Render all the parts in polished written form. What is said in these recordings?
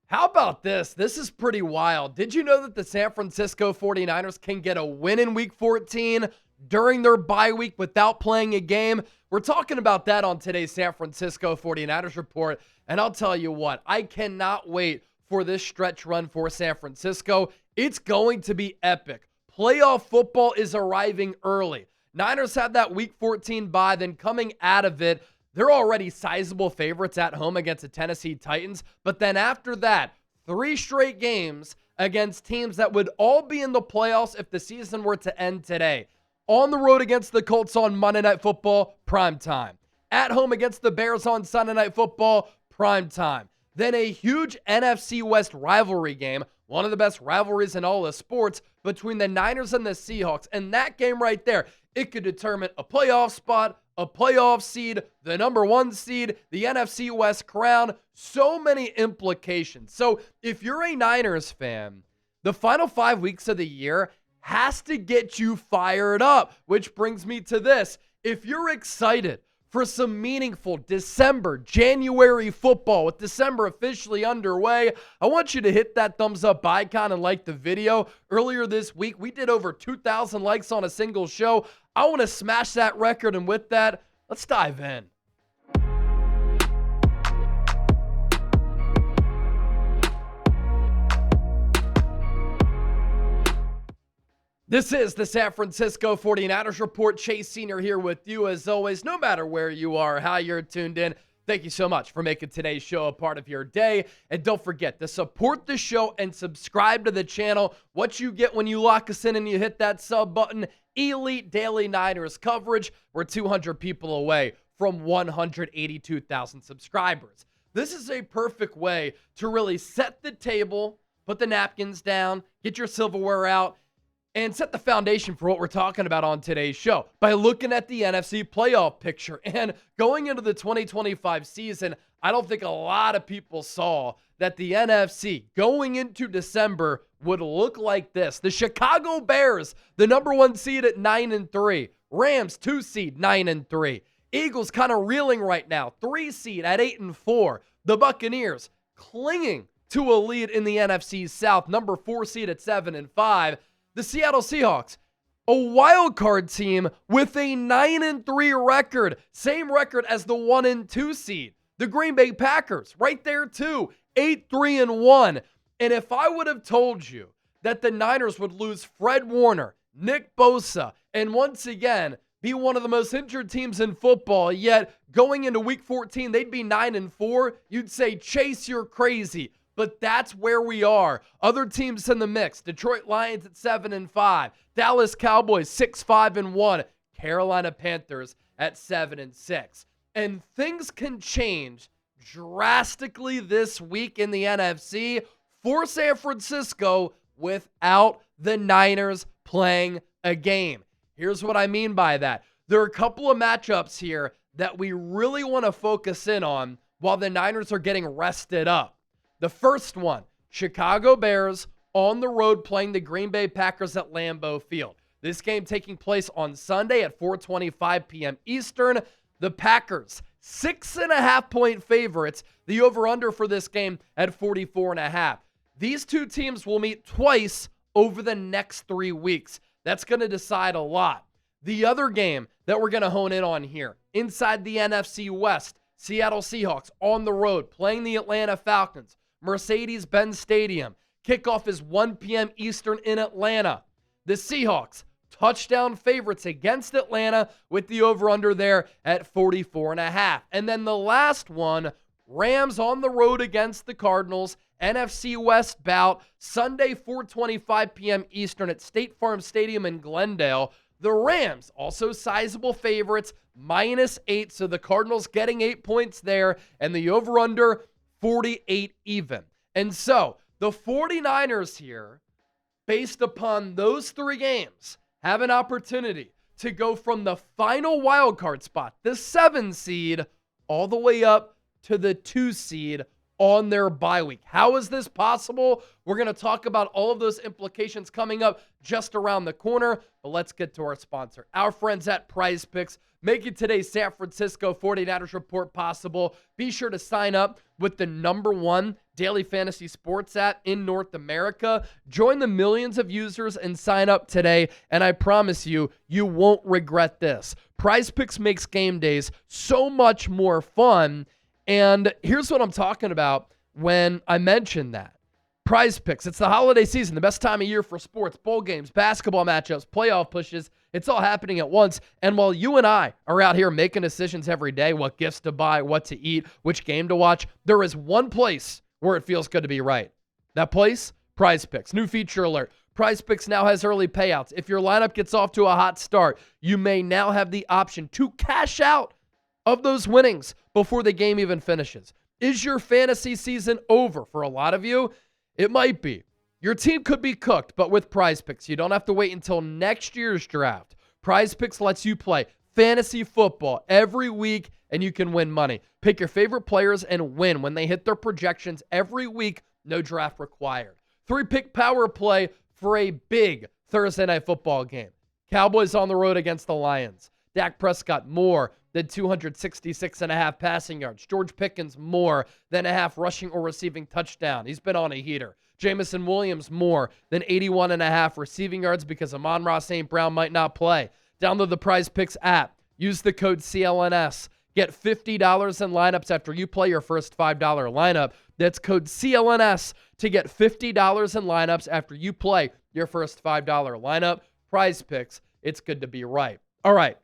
How about this? This is pretty wild. Did you know that the San Francisco 49ers can get a win in Week 14 during their bye week without playing a game? We're talking about that on today's San Francisco 49ers report. And I'll tell you what, I cannot wait for this stretch run for San Francisco. It's going to be epic. Playoff football is arriving early. Niners have that Week 14 bye, then coming out of it, they're already sizable favorites at home against the Tennessee Titans. But then after that, 3 straight games against teams that would all be in the playoffs if the season were to end today. On the road against the Colts on Monday Night Football, prime time. At home against the Bears on Sunday Night Football, prime time. Then a huge NFC West rivalry game, one of the best rivalries in all of sports, between the Niners and the Seahawks. And that game right there, it could determine a playoff spot, a playoff seed, the number 1 seed, the NFC West crown, so many implications. So if you're a Niners fan, the final 5 weeks of the year has to get you fired up, which brings me to this. If you're excited for some meaningful December, January football with December officially underway, I want you to hit that thumbs up icon and like the video. Earlier this week, we did over 2,000 likes on a single show. I want to smash that record, and with that, let's dive in. This is the San Francisco 49ers Report. Chase Sr. here with you as always, no matter where you are, how you're tuned in. Thank you so much for making today's show a part of your day. And don't forget to support the show and subscribe to the channel. What you get when you lock us in and you hit that sub button, elite daily Niners coverage. We're 200 people away from 182,000 subscribers. This is a perfect way to really set the table, put the napkins down, get your silverware out, and set the foundation for what we're talking about on today's show by looking at the NFC playoff picture. And going into the 2025 season, I don't think a lot of people saw that the NFC going into December would look like this. The Chicago Bears, the number 1 seed at 9-3. Rams, 2 seed, 9-3. Eagles kind of reeling right now, 3 seed at 8-4. The Buccaneers clinging to a lead in the NFC South, number 4 seed at 7-5. The Seattle Seahawks, a wild card team with a 9-3 record, same record as the 1-2 seed. The Green Bay Packers, right there too, 8-3-1. And if I would have told you that the Niners would lose Fred Warner, Nick Bosa, and once again be one of the most injured teams in football, yet going into Week 14 they'd be 9-4, you'd say, Chase, you're crazy. But that's where we are. Other teams in the mix. Detroit Lions at 7-5. Dallas Cowboys 6-5-1. Carolina Panthers at 7-6. And things can change drastically this week in the NFC for San Francisco without the Niners playing a game. Here's what I mean by that. There are a couple of matchups here that we really want to focus in on while the Niners are getting rested up. The first one, Chicago Bears on the road playing the Green Bay Packers at Lambeau Field. This game taking place on Sunday at 4:25 p.m. Eastern. The Packers, 6.5-point favorites. The over-under for this game at 44.5. These two teams will meet twice over the next 3 weeks. That's going to decide a lot. The other game that we're going to hone in on here, inside the NFC West, Seattle Seahawks on the road playing the Atlanta Falcons. Mercedes-Benz Stadium. Kickoff is 1 p.m. Eastern in Atlanta. The Seahawks, touchdown favorites against Atlanta with the over-under there at 44.5. And then the last one, Rams on the road against the Cardinals. NFC West bout, Sunday, 4:25 p.m. Eastern at State Farm Stadium in Glendale. The Rams, also sizable favorites, -8. So the Cardinals getting 8 points there. And the over-under, 48 even. And so the 49ers here, based upon those 3 games, have an opportunity to go from the final wild card spot, the 7 seed, all the way up to the 2 seed on their bye week. How is this possible? We're going to talk about all of those implications coming up just around the corner, but let's get to our sponsor. Our friends at Prize Picks making today's San Francisco 49ers report possible. Be sure to sign up with the #1 daily fantasy sports app in North America. Join the millions of users and sign up today, and I promise you, you won't regret this. PrizePicks makes game days so much more fun, and here's what I'm talking about when I mention that. PrizePicks, it's the holiday season, the best time of year for sports, bowl games, basketball matchups, playoff pushes. It's all happening at once. And while you and I are out here making decisions every day, what gifts to buy, what to eat, which game to watch, there is one place where it feels good to be right. That place? PrizePicks. New feature alert. PrizePicks now has early payouts. If your lineup gets off to a hot start, you may now have the option to cash out of those winnings before the game even finishes. Is your fantasy season over? For a lot of you, it might be. Your team could be cooked, but with PrizePicks, you don't have to wait until next year's draft. PrizePicks lets you play fantasy football every week, and you can win money. Pick your favorite players and win when they hit their projections every week, no draft required. 3-pick power play for a big Thursday night football game. Cowboys on the road against the Lions. Dak Prescott more than 266.5 passing yards. George Pickens more than a half rushing or receiving touchdown. He's been on a heater. Jamison Williams more than 81.5 receiving yards because Amon-Ra St. Brown might not play. Download the PrizePicks app. Use the code CLNS. Get $50 in lineups after you play your first $5 lineup. That's code CLNS to get $50 in lineups after you play your first $5 lineup. PrizePicks, it's good to be right. All right.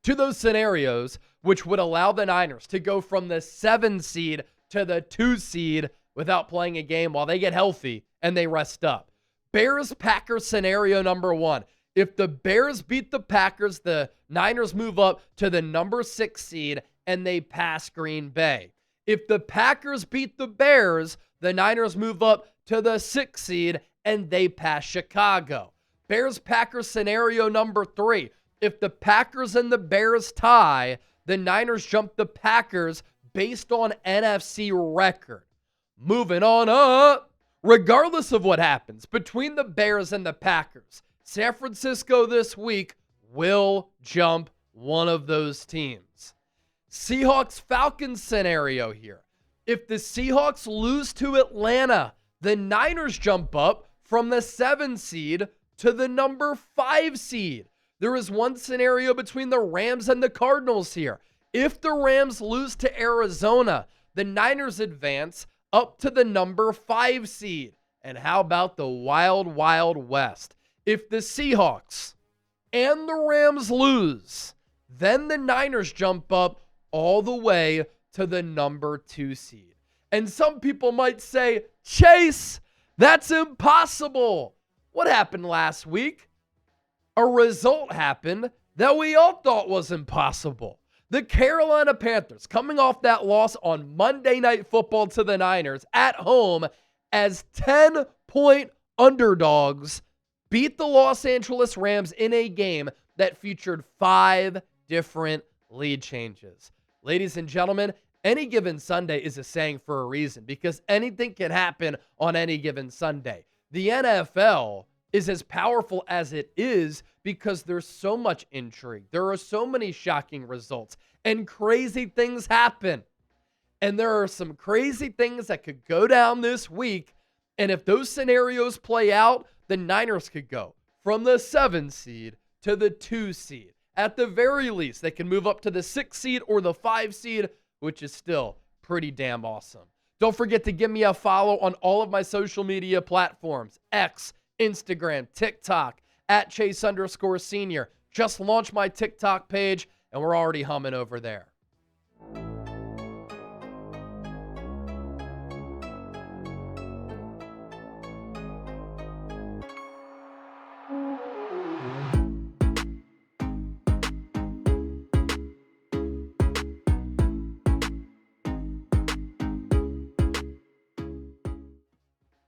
To those scenarios, which would allow the Niners to go from the 7 seed to the 2 seed without playing a game while they get healthy and they rest up. Bears-Packers scenario number 1. If the Bears beat the Packers, the Niners move up to the 6 seed and they pass Green Bay. If the Packers beat the Bears, the Niners move up to the 6 seed and they pass Chicago. Bears-Packers scenario number 3. If the Packers and the Bears tie, the Niners jump the Packers based on NFC record. Moving on up, regardless of what happens between the Bears and the Packers, San Francisco this week will jump one of those teams. Seahawks Falcons scenario here. If the Seahawks lose to Atlanta, the Niners jump up from the 7 seed to the 5 seed. There is one scenario between the Rams and the Cardinals here. If the Rams lose to Arizona, the Niners advance up to the 5 seed. And how about the Wild Wild West? If the Seahawks and the Rams lose, then the Niners jump up all the way to the 2 seed. And some people might say, Chase, that's impossible. What happened last week? A result happened that we all thought was impossible. The Carolina Panthers, coming off that loss on Monday Night Football to the Niners at home as 10-point underdogs, beat the Los Angeles Rams in a game that featured 5 different lead changes. Ladies and gentlemen, any given Sunday is a saying for a reason because anything can happen on any given Sunday. The NFL is as powerful as it is because there's so much intrigue. There are so many shocking results and crazy things happen. And there are some crazy things that could go down this week. And if those scenarios play out, the Niners could go from the 7 seed to the 2 seed. At the very least, they can move up to the 6 seed or the 5 seed, which is still pretty damn awesome. Don't forget to give me a follow on all of my social media platforms, X, Instagram, TikTok, @Chase_Senior. Just launched my TikTok page, and we're already humming over there.